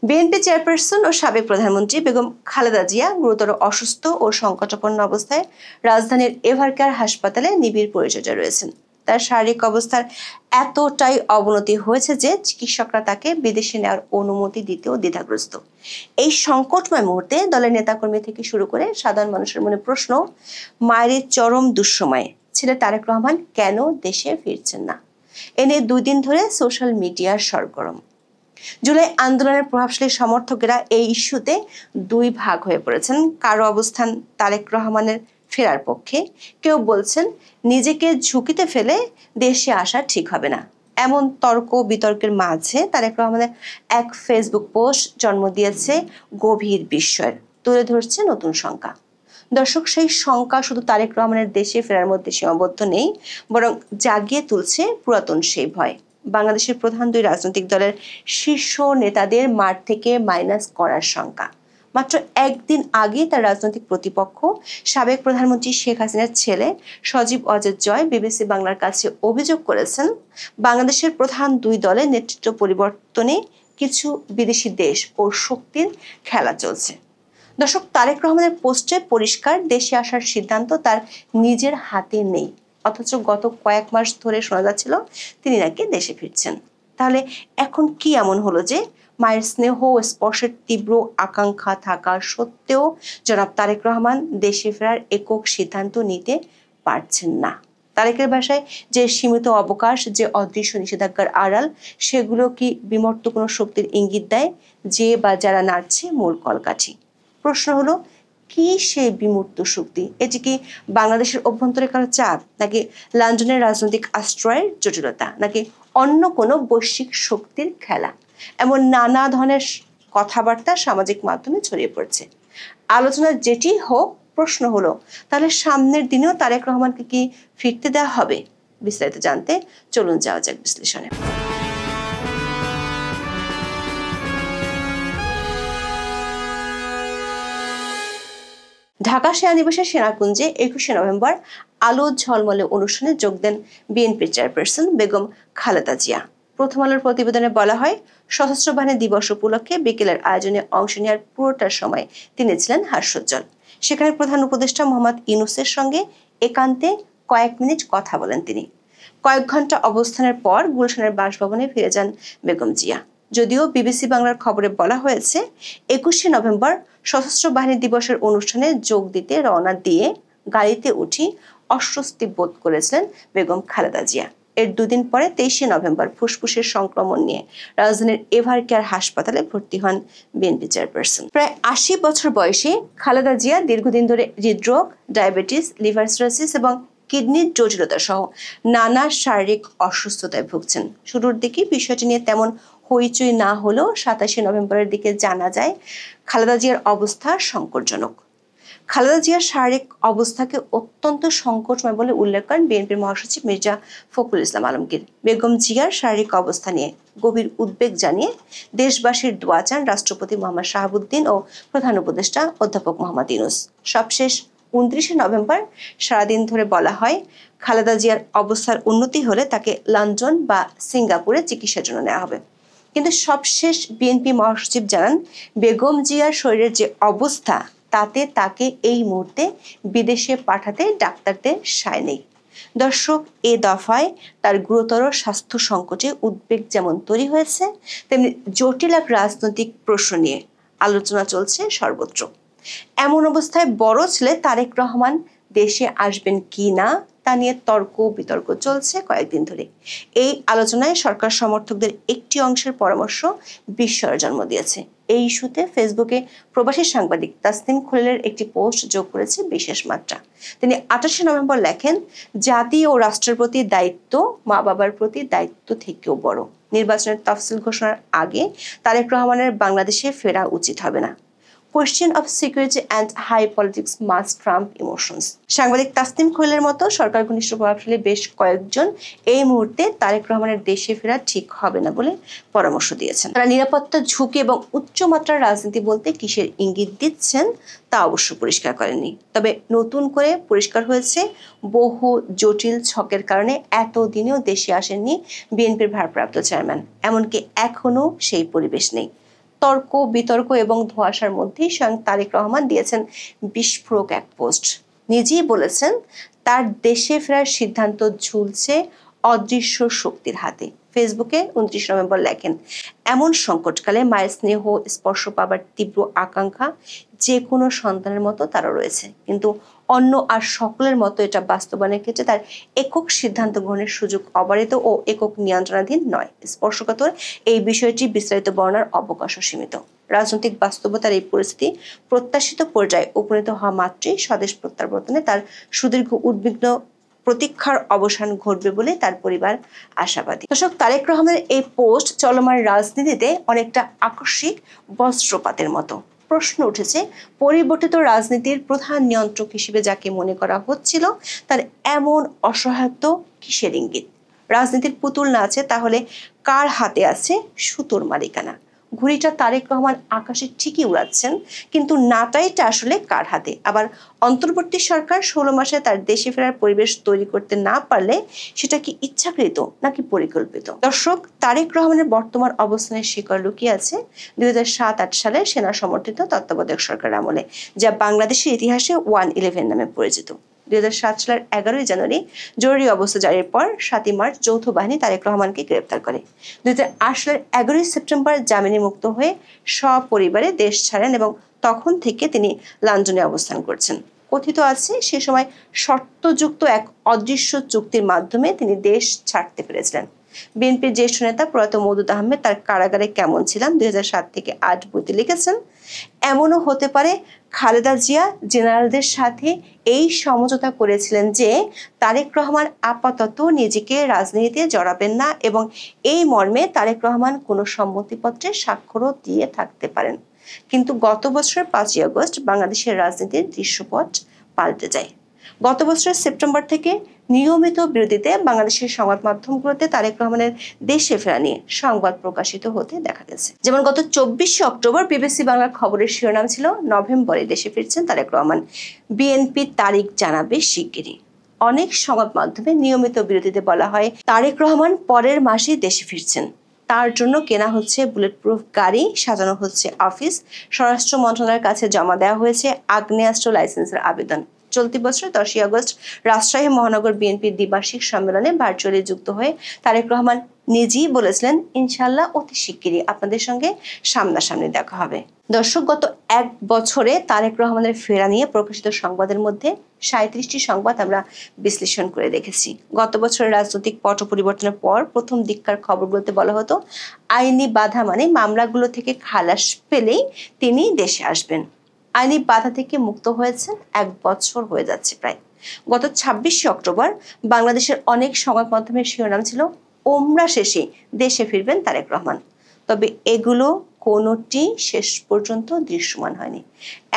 BNP chairperson ও সাবেক প্রধানমন্ত্রী বেগম খালেদা জিয়া গুরুতর অসুস্থ ও সংকটাপন্ন অবস্থায় রাজধানীর এভারকেয়ার হাসপাতালে নিবিড় পরিচর্যায় রয়েছেন। তার শারীরিক অবস্থার এতটাই অবনতি হয়েছে যে চিকিৎসকরা তাকে বিদেশে নেওয়ার অনুমতি দিতেও দ্বিধাগ্রস্ত। এই সংকটময় মুহূর্তে দলের নেতাকর্মী থেকে শুরু করে সাধারণ মানুষের মনে প্রশ্ন, মায়ের চরম দুঃসময়ে ছেলে তারেক রহমান কেন দেশে ফিরছেন না? এ নিয়ে 2 দিন ধরে সোশ্যাল মিডিয়ার সরগরম। জুলাই আন্দোলনের প্রভাবশালী সমর্থকেরা এই ইস্যুতে 2 ভাগ হয়ে পড়েছেন। কারো অবস্থান তারেক রহমানের ফেরার পক্ষে, কেউ বলছেন নিজেকে ঝুঁকিতে ফেলে দেশে আসা ঠিক হবে না। এমন তর্ক বিতর্কের মাঝে তারেক রহমানের এক ফেসবুক পোস্ট জন্ম দিয়েছে গভীর বিস্ময়ের, তুলে ধরছে নতুন শঙ্কা। দর্শক, সেই শঙ্কা শুধু তারেক রহমানের দেশে ফেরার মধ্যে সীমাবদ্ধ নেই, বরং জাগিয়ে তুলছে পুরাতন সেই ভয়। বাংলাদেশের প্রধান 2 রাজনৈতিক দলের শীর্ষ নেতাদের মাঠ থেকে মাইনাস করার শঙ্কা। মাত্র একদিন আগে তার রাজনৈতিক প্রতিপক্ষ সাবেক প্রধানমন্ত্রী শেখ হাসিনার ছেলে সজীব অজয় জয় বিবিসি বাংলার কাছে অভিযোগ করেছেন, বাংলাদেশের প্রধান 2 দলের নেতৃত্ব পরিবর্তনে কিছু বিদেশি দেশ ও শক্তির খেলা চলছে। দর্শক, তারেক রহমানের পোস্টে পরিষ্কার, দেশে আসার সিদ্ধান্ত তার নিজের হাতে নেই, অথচ গত কয়েক মাস ধরে শোনা যাচ্ছিল তিনি নাকি দেশে ফিরছেন। তাহলে এখন কি এমন হলো যে মায়ের স্নেহ ও স্পর্শের তীব্র আকাঙ্ক্ষা থাকা সত্ত্বেও জনাব তারেক রহমান দেশে ফেরার একক সিদ্ধান্ত নিতে পারছেন না? তারেকের ভাষায় যে সীমিত অবকাশ, যে অদৃশ্য নিষেধাজ্ঞার আড়াল, সেগুলো কি বিমর্ত কোনো শক্তির ইঙ্গিত দেয়, যে বা যারা নাড়ছে মূল কলকাঠি? প্রশ্ন হলো, কি সেই বিমূর্ত শক্তি? এটি কি বাংলাদেশের অভ্যন্তরে কারো চাপ, নাকি লন্ডনের রাজনৈতিক আশ্রয়ের জটিলতা, নাকি অন্য কোনো বৈশ্বিক শক্তির খেলা? এমন নানা ধরনের কথাবার্তা সামাজিক মাধ্যমে ছড়িয়ে পড়ছে। আলোচনা যেটি হোক, প্রশ্ন হলো, তাহলে সামনের দিনেও তারেক রহমানকে কি ফিরতে দেওয়া হবে? বিস্তারিত জানতে চলুন যাওয়া যাক বিশ্লেষণে। ঢাকা সেনানিবাসের সেনাকুঞ্জে 21শে নভেম্বর আলো ঝলমলে অনুষ্ঠানে যোগ দেন বিএনপি চেয়ারপারসন বেগম খালেদা জিয়া। প্রথম আলোর প্রতিবেদনে বলা হয়, সশস্ত্র বাহিনী দিবস উপলক্ষে বিকেলের আয়োজনে অংশ নেওয়ার পুরোটার সময় তিনি ছিলেন হাস্যোজ্জ্বল। সেখানে প্রধান উপদেষ্টা মোহাম্মদ ইউনূসের সঙ্গে একান্তে কয়েক মিনিট কথা বলেন তিনি। কয়েক ঘন্টা অবস্থানের পর গুলশানের বাসভবনে ফিরে যান বেগম জিয়া। যদিও বিবিসি বাংলার খবরে বলা হয়েছে, 21শে নভেম্বর সশস্ত্র বাহিনী দিবসের অনুষ্ঠানে যোগ দিতে রওনা দিয়ে গাড়িতে উঠি অস্বস্তি বোধ করেছিলেন বেগম খালেদা জিয়া। এর 2 দিন পরে 23শে নভেম্বর ফুসফুসের সংক্রমণ নিয়ে রাজধানীর এভারকেয়ার হাসপাতালে ভর্তি হন বিএনপি চেয়ারপারসন। প্রায় 80 বছর বয়সী খালেদা জিয়া দীর্ঘদিন ধরে হৃদরোগ, ডায়াবেটিস, লিভার সিরোসিস এবং কিডনির জটিলতা সহ নানা শারীরিক অসুস্থতায় ভুগছেন। শুরুর দিকে বিষয়টি নিয়ে তেমন হইচই না হলেও 27শে নভেম্বরের দিকে জানা যায় খালেদা জিয়ার অবস্থা সংকটজনক। খালেদা জিয়ার শারীরিক অবস্থাকে অত্যন্ত সংকটময় বলে উল্লেখ করেন বিএনপির মহাসচিব মির্জা ফখরুল ইসলাম আলমগীর। বেগম জিয়ার শারীরিক অবস্থা নিয়ে গভীর উদ্বেগ জানিয়ে দেশবাসীর দোয়া চান রাষ্ট্রপতি মোহাম্মদ শাহাবুদ্দিন ও প্রধান উপদেষ্টা অধ্যাপক মোহাম্মদ ইউনূস। সবশেষ 29শে নভেম্বর সারাদিন ধরে বলা হয়, খালেদা জিয়ার অবস্থার উন্নতি হলে তাকে লন্ডন বা সিঙ্গাপুরে চিকিৎসার জন্য নেওয়া হবে। কিন্তু সবশেষ বিএনপি মহাসচিব জানান, বেগম জিয়ার শরীরের যে অবস্থা, তাতে তাকে এই মুহূর্তে বিদেশে পাঠাতে ডাক্তারদের সায় নেই। দর্শক, এ দফায় তার গুরুতর স্বাস্থ্য সংকটে উদ্বেগ যেমন তৈরি হয়েছে, তেমনি জটিল এক রাজনৈতিক প্রশ্ন নিয়ে আলোচনা চলছে সর্বত্র। এমন অবস্থায় বড় ছেলে তারেক রহমান দেশে আসবেন কি না তা নিয়ে তর্ক বিতর্ক চলছে কয়েকদিন ধরে। এই আলোচনায় সরকার সমর্থকদের একটি অংশের পরামর্শ বিস্ময়ের জন্ম দিয়েছে। এই ইস্যুতে ফেসবুকে প্রবাসী সাংবাদিক তাসনিম খলিলের একটি পোস্ট যোগ করেছে বিশেষ মাত্রা। তিনি 28শে নভেম্বর লেখেন, জাতি ও রাষ্ট্রের প্রতি দায়িত্ব মা বাবার প্রতি দায়িত্ব থেকেও বড়। নির্বাচনের তফসিল ঘোষণার আগে তারেক রহমানের বাংলাদেশে ফেরা উচিত হবে না। Question of security and high politics must trump emotions. সাংবাদিক তাসনিম খলিলের মতো সরকার ঘনিষ্ঠ প্রভাবশালী বেশ কয়েকজন এই মুহূর্তে তারেক রহমানের দেশে ফেরা ঠিক হবে না বলে পরামর্শ দিয়েছেন। তারা নিরাপত্তা ঝুঁকি এবং উচ্চমাত্রার রাজনীতি বলতে কিসের ইঙ্গিত দিচ্ছেন তা অবশ্য পরিষ্কার করেননি। তবে নতুন করে পরিষ্কার হয়েছে, বহু জটিল ছকের কারণে এতদিনেও দেশে আসেননি বিএনপির ভারপ্রাপ্ত চেয়ারম্যান। এমনকি এখনো সেই পরিবেশ নেই। তর্ক বিতর্ক এবং ধোঁয়াশার মধ্যেই স্বয়ং তারেক রহমান দিয়েছেন বিস্ফোরক এক পোস্ট। নিজেই বলেছেন তার দেশে ফেরার সিদ্ধান্ত ঝুলছে অদৃশ্য শক্তির হাতে। ফেসবুকে 29 নভেম্বর লেখেন, এমন সংকটকালে মায়ের স্নেহ স্পর্শ পাবার তীব্র আকাঙ্ক্ষা যে কোনো সন্তানের মতো তারও রয়েছে, কিন্তু অন্য আর সকলের মতো এটা বাস্তবায়নের ক্ষেত্রে তার একক সিদ্ধান্ত গ্রহণের সুযোগ অবারিত ও একক নিয়ন্ত্রণাধীন নয়। স্পর্শকাতর এই বিষয়টি বিস্তারিত বর্ণনার অবকাশও সীমিত। রাজনৈতিক বাস্তবতার এই পরিস্থিতি প্রত্যাশিত পর্যায়ে উপনীত হওয়া মাত্রই স্বদেশ প্রত্যাবর্তনে তার সুদীর্ঘ উদ্বিগ্ন প্রতীক্ষার অবসান ঘটবে বলে তার পরিবার আশাবাদী। দর্শক, তারেক রহমানের এই পোস্ট চলমান রাজনীতিতে অনেকটা আকস্মিক বজ্রপাতের মতো। প্রশ্ন উঠেছে, পরিবর্তিত রাজনীতির প্রধান নিয়ন্ত্রক হিসেবে যাকে মনে করা হচ্ছিল তার এমন অসহায়ত্ব কিসের ইঙ্গিত? রাজনীতির পুতুল না আছে, তাহলে কার হাতে আছে সুতোর মালিকানা? ঘুড়িটা তারেক রহমান আকাশে ঠিকই উড়াচ্ছেন, কিন্তু নাটাইটা আসলে কার হাতে? আবার অন্তর্বর্তী সরকার 16 মাসে তার দেশে ফেরার পরিবেশ তৈরি করতে না পারলে সেটা কি ইচ্ছাকৃত নাকি পরিকল্পিত? দর্শক, তারেক রহমানের বর্তমান অবস্থানের শিকড় লুকিয়ে আছে 2007-8 সালে সেনা সমর্থিত তত্ত্বাবধায়ক সরকার আমলে, যা বাংলাদেশের ইতিহাসে 111 নামে পরিচিত। 2007 সালের 11 জানুয়ারি জরুরি অবস্থা জারির পর 7 মার্চ যৌথ বাহিনী তারেক রহমানকে গ্রেপ্তার করে। 2008 সালের 11 সেপ্টেম্বর জামিনে মুক্ত হয়ে সপরিবারে দেশ ছাড়েন এবং তখন থেকে তিনি লন্ডনে অবস্থান করছেন। কথিত আছে সে সময় শর্তযুক্ত এক অদৃশ্য চুক্তির মাধ্যমে তিনি দেশ ছাড়তে পেরেছিলেন। বিএনপির জ্যেষ্ঠ নেতা প্রয়াত মওদুদ আহমেদ তার কারাগারে কেমন ছিলাম 2007 থেকে 8 বইতে লিখেছেন, এমনও হতে পারে খালেদা জিয়া জেনারেলদের সাথে এই সমঝোতা করেছিলেন যে তারেক রহমান আপাতত নিজেকে রাজনীতিতে জড়াবেন না এবং এই মর্মে তারেক রহমান কোনো সম্মতিপত্রে স্বাক্ষরও দিয়ে থাকতে পারেন। কিন্তু গত বছরের 5ই আগস্ট বাংলাদেশের রাজনীতির দৃশ্যপট পাল্টে যায়। গত বছরের সেপ্টেম্বর থেকে নিয়মিত বিরতিতে বাংলাদেশের সংবাদ মাধ্যমগুলোতে তারেক রহমানের দেশে ফেরা নিয়ে সংবাদ প্রকাশিত হতে দেখা গেছে। যেমন গত 24 অক্টোবর বিবিসি বাংলার খবরের শিরোনাম ছিল, নভেম্বরে দেশে ফিরছেন তারেক রহমান, বিএনপি তারিখ জানাবে শিগগিরই। অনেক সংবাদ মাধ্যমে নিয়মিত বিরতিতে বলা হয় তারেক রহমান পরের মাসেই দেশে ফিরছেন। তার জন্য কেনা হচ্ছে বুলেট প্রুফ গাড়ি, সাজানো হচ্ছে অফিস, স্বরাষ্ট্র মন্ত্রণালয়ের কাছে জমা দেওয়া হয়েছে আগ্নেয়াস্ত্র লাইসেন্সের আবেদন। চলতি বছর 10 আগস্ট রাজশাহী মহানগর বিএনপির দ্বিবার্ষিক সম্মেলনে ভার্চুয়ালি যুক্ত হয়ে তারেক রহমান নিজেই বলেছিলেন, ইনশাআল্লাহ অতি শিগগিরই আপনাদের সঙ্গে সামনাসামনি দেখা হবে। দর্শক, গত 1 বছরে তারেক রহমানের ফেরা নিয়ে প্রকাশিত সংবাদের মধ্যে 37টি সংবাদ আমরা বিশ্লেষণ করে দেখেছি। গত বছরের রাজনৈতিক পট পরিবর্তনের পর প্রথম দিককার খবরগুলোতে বলা হতো আইনি বাধা মানে মামলাগুলো থেকে খালাস পেলেই তিনি দেশে আসবেন। আইনি বাধা থেকে মুক্ত হয়েছেন 1 বছর হয়ে যাচ্ছে প্রায়। গত 26 অক্টোবর বাংলাদেশের অনেক সংবাদ মাধ্যমের শিরোনাম ছিল, ওমরা শেষে দেশে ফিরবেন তারেক রহমান। তবে এগুলো কোনোটি শেষ পর্যন্ত দৃশ্যমান হয়নি।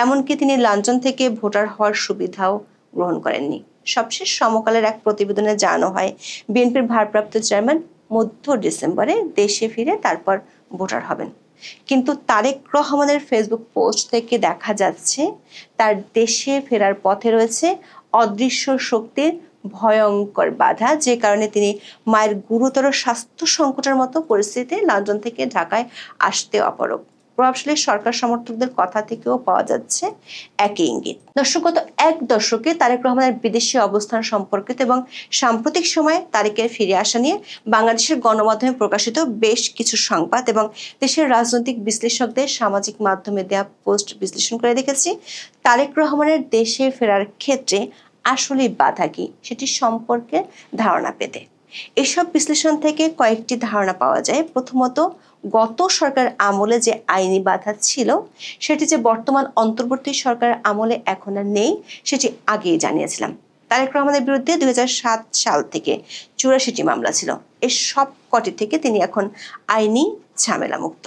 এমনকি তিনি লন্ডন থেকে ভোটার হওয়ার সুবিধাও গ্রহণ করেননি। সবশেষ সমকালের এক প্রতিবেদনে জানানো হয় বিএনপির ভারপ্রাপ্ত চেয়ারম্যান মধ্য ডিসেম্বরে দেশে ফিরে তারপর ভোটার হবেন। কিন্তু তারেক রহমানের ফেসবুক পোস্ট থেকে দেখা যাচ্ছে তার দেশে ফেরার পথে রয়েছে অদৃশ্য শক্তির ভয়ঙ্কর বাধা, যে কারণে তিনি মায়ের গুরুতর স্বাস্থ্য সংকটের মতো পরিস্থিতিতে লন্ডন থেকে ঢাকায় আসতে অপারগ। প্রভাবশালী সরকার সমর্থকদের কথা থেকেও পাওয়া যাচ্ছে একই ইঙ্গিত। দর্শক, গত 1 দশকে তারেক রহমানের বিদেশি অবস্থান সম্পর্কিত এবং সাম্প্রতিক সময়ে তারেকের ফিরে আসা নিয়ে বাংলাদেশের গণমাধ্যমে প্রকাশিত বেশ কিছু সংবাদ এবং দেশের রাজনৈতিক বিশ্লেষকদের সামাজিক মাধ্যমে দেয়া পোস্ট বিশ্লেষণ করে দেখেছি তারেক রহমানের দেশে ফেরার ক্ষেত্রে আসলে বাধা কি সেটি সম্পর্কে ধারণা পেতে। এসব বিশ্লেষণ থেকে কয়েকটি ধারণা পাওয়া যায়। প্রথমত, গত সরকার আমলে যে আইনি বাধা ছিল সেটি যে বর্তমান অন্তর্বর্তী সরকারের আমলে এখন আর নেই সেটি আগেই জানিয়েছিলাম। তারেক রহমানের বিরুদ্ধে 2007 সাল থেকে 84টি মামলা ছিল। এর সব কটি থেকে তিনি এখন আইনি ঝামেলা মুক্ত।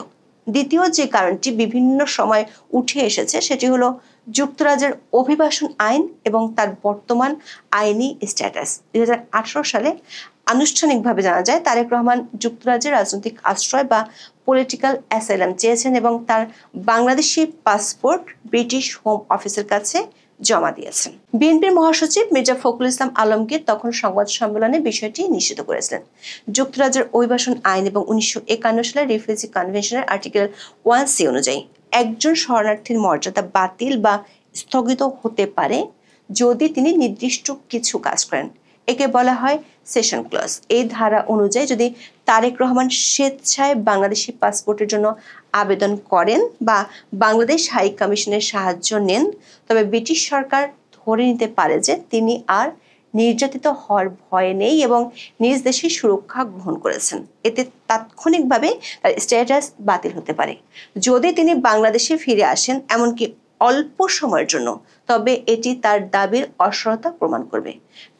দ্বিতীয় যে কারণটি বিভিন্ন সময় উঠে এসেছে সেটি হলো যুক্তরাজ্যের অভিবাসন আইন এবং তার বর্তমান আইনি স্ট্যাটাস। 2018 সালে আনুষ্ঠানিকভাবে জানা যায় তারেক রহমান যুক্তরাজ্যের রাজনৈতিক আশ্রয় বা পলিটিক্যাল অ্যাসাইলাম চেয়েছেন এবং তার বাংলাদেশি পাসপোর্ট ব্রিটিশ হোম অফিসের কাছে জমা দিয়েছেন। বিএনপির মহাসচিব মির্জা ফখরুল ইসলাম আলমগীর তখন সংবাদ সম্মেলনে বিষয়টি নিশ্চিত করেছিলেন। যুক্তরাজ্যের অভিবাসন আইন এবং 1951 সালের রিফিউজি কনভেনশনের আর্টিকেল 1C অনুযায়ী একজন শরণার্থীর মর্যাদা বাতিল বা স্থগিত হতে পারে যদি তিনি নির্দিষ্ট কিছু কাজ করেন। একে বলা হয় সেশন ক্লজ। এই ধারা অনুযায়ী যদি তারেক রহমান স্বেচ্ছায় বাংলাদেশি পাসপোর্টের জন্য আবেদন করেন বা বাংলাদেশ হাই কমিশনের সাহায্য নেন, তবে ব্রিটিশ সরকার ধরে নিতে পারে যে তিনি আর নির্যাতিত হওয়ার ভয় নেই এবং নিজ দেশে সুরক্ষা গ্রহণ করেছেন। এতে তাৎক্ষণিকভাবে তার স্ট্যাটাস বাতিল হতে পারে। যদি তিনি বাংলাদেশে ফিরে আসেন, এমনকি অল্প সময়ের জন্য, তবে এটি তার দাবির অসরতা প্রমাণ করবে।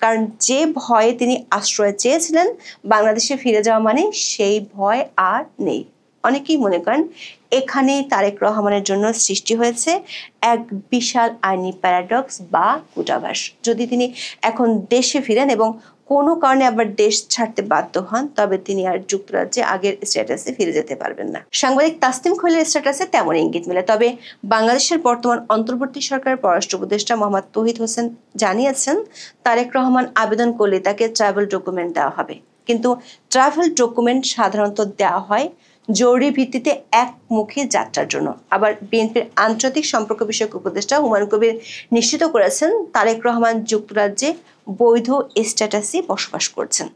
কারণ যে ভয়ে তিনি আশ্রয় চেয়েছিলেন, বাংলাদেশে ফিরে যাওয়া মানে সেই ভয় আর নেই। অনেকেই মনে করেন এখানেই তারেক রহমানের জন্য সৃষ্টি হয়েছে এক বিশাল আইনি প্যারাডক্স বা কূটাভাস। যদি তিনি এখন দেশে ফিরেন এবং কোনো কারণে আবার দেশ ছাড়তে বাধ্য হন, তবে তিনি আর যুক্তরাজ্যে আগের স্ট্যাটাসে ফিরে যেতে পারবেন না। সাংবাদিক তাসনিম খলিলের স্ট্যাটাসে তেমন ইঙ্গিত মেলে। তবে বাংলাদেশের বর্তমান অন্তর্বর্তী সরকারের পররাষ্ট্র উপদেষ্টা মোহাম্মদ তৌহিদ হোসেন জানিয়েছেন, তারেক রহমান আবেদন করলে তাকে ট্রাভেল ডকুমেন্ট দেওয়া হবে। কিন্তু ট্রাভেল ডকুমেন্ট সাধারণত দেওয়া হয় জরুরি ভিত্তিতে একমুখী যাত্রার জন্য। আবার বিএনপির আন্তর্জাতিক সম্পর্ক বিষয়ক উপদেষ্টা হুমায়ুন কবির নিশ্চিত করেছেন, তারেক রহমান যুক্তরাজ্যে বৈধ স্ট্যাটাসে বসবাস করছেন।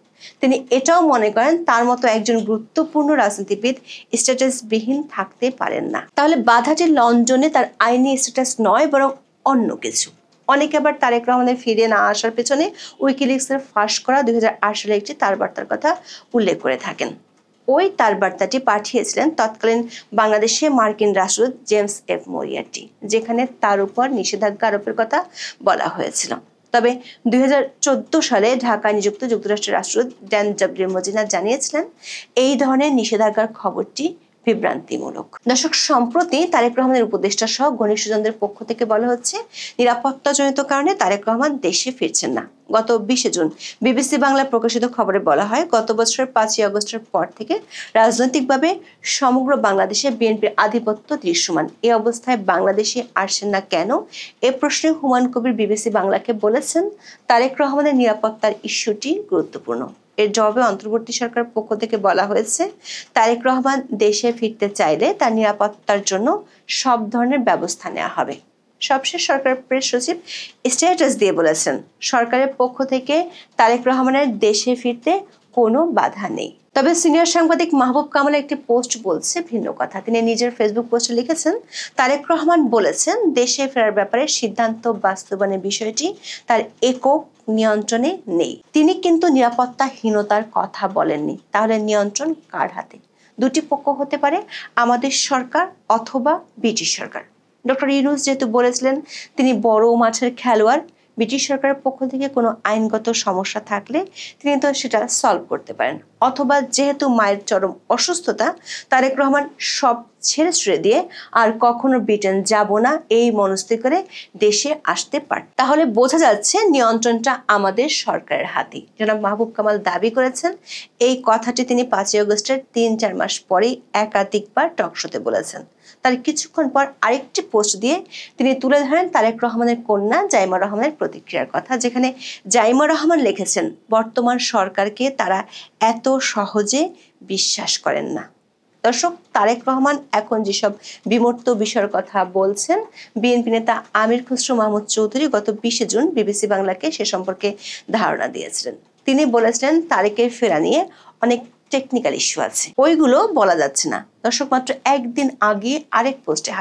তিনি এটাও মনে করেন তার মতো একজন গুরুত্বপূর্ণ রাজনীতিবিদ স্ট্যাটাসবিহীন থাকতে পারেন না। তাহলে বাধাটি লন্ডনে তার আইনি স্ট্যাটাস নয়, বরং অন্য কিছু। অনেকে আবার তারেক রহমানের ফিরে না আসার পেছনে উইকিলিক্সের ফাঁস করা 2008 সালে একটি তার বার্তার কথা উল্লেখ করে থাকেন। ওই তার বার্তাটি পাঠিয়েছিলেন তৎকালীন বাংলাদেশে মার্কিন রাষ্ট্রদূত জেমস এফ মরিয়ার্টি, যেখানে তার উপর নিষেধাজ্ঞা আরোপের কথা বলা হয়েছিল। তবে 2014 সালে ঢাকায় নিযুক্ত যুক্তরাষ্ট্রের রাষ্ট্রদূত ড্যান ডব্লিউ মজীনা জানিয়েছিলেন, এই ধরনের নিষেধাজ্ঞার খবরটি বিভ্রান্তিমূলক। দর্শক, সম্প্রতি তারেক রহমানের উপদেষ্টা সহ ঘনিষ্ঠজনদের পক্ষ থেকে বলা হচ্ছে, নিরাপত্তাজনিত কারণে তারেক রহমান দেশে ফিরছেন না। গত 20 জুন বিবিসি বাংলায় প্রকাশিত খবরে বলা হয়, গত বছরের 5ই আগস্টের পর থেকে রাজনৈতিকভাবে সমগ্র বাংলাদেশে বিএনপির আধিপত্য দৃশ্যমান। এই অবস্থায় বাংলাদেশে আসছেন না কেন? এ প্রশ্নে হুমায়ুন কবির বিবিসি বাংলাকে বলেছেন, তারেক রহমানের নিরাপত্তার ইস্যুটি গুরুত্বপূর্ণ। এর জবাবে অন্তর্বর্তী সরকারের পক্ষ থেকে বলা হয়েছে, তারেক রহমান দেশে ফিরতে চাইলে তার নিরাপত্তার জন্য সব ধরনের ব্যবস্থা নেওয়া হবে। সবশেষ সরকারের প্রেস সচিব স্ট্যাটাস দিয়ে বলেছেন, সরকারের পক্ষ থেকে তারেক রহমানের দেশে ফিরতে কোনো বাধা নেই। তবে সিনিয়র সাংবাদিক মাহবুব কামালের একটি পোস্ট বলছে ভিন্ন কথা। তিনি নিজের ফেসবুক পোস্টে লিখেছেন, তারেক রহমান বলেছেন, দেশে ফেরার ব্যাপারে সিদ্ধান্ত বাস্তবায়নের বিষয়টি তার একক নিয়ন্ত্রণে নেই। তিনি কিন্তু নিরাপত্তাহীনতার কথা বলেননি। তাহলে নিয়ন্ত্রণ কার হাতে? দুটি পক্ষ হতে পারে, আমাদের সরকার অথবা ব্রিটিশ সরকার। ডক্টর ইউনূস যেহেতু বলেছিলেন তিনি বড় মাঠের খেলোয়াড়, ব্রিটিশ সরকারের পক্ষ থেকে কোনো আইনগত সমস্যা থাকলে তিনি তো সেটা সলভ করতে পারেন। অথবা যেহেতু মায়ের চরম অসুস্থতা, তারেক রহমান সব ছেড়ে ছুড়ে দিয়ে আর কখনো ব্রিটেন যাব না এই মনস্থির করে দেশে আসতে পারে। তাহলে বোঝা যাচ্ছে নিয়ন্ত্রণটা আমাদের সরকারের হাতে। জনাব মাহবুব কামাল দাবি করেছেন, এই কথাটি তিনি 5ই আগস্টের 3-4 মাস পরেই একাধিকবার টকশোতে বলেছেন। তার কিছুক্ষণ পর আরেকটি পোস্ট দিয়ে তিনি তুলে ধরেন তারেক রহমানের কন্যা জাইমা রহমানের প্রতিক্রিয়ার কথা, যেখানে জাইমা রহমান লিখেছেন, বর্তমান সরকারকে তারা এত সহজে বিশ্বাস করেন না। দর্শক, তারেক রহমান এখন যেসব বিমূর্ত বিষয়ের কথা বলছেন, বিএনপি নেতা আমির খসরু মাহমুদ চৌধুরী গত 20 জুন বিবিসি বাংলাকে সে সম্পর্কে ধারণা দিয়েছিলেন। তিনি বলেছিলেন, তারেকের ফেরা নিয়ে অনেক টেকনিক্যাল ইস্যু আছে, ওইগুলো বলা যাচ্ছে না। দর্শক, মাত্র একদিন আগে আরেক পোস্টে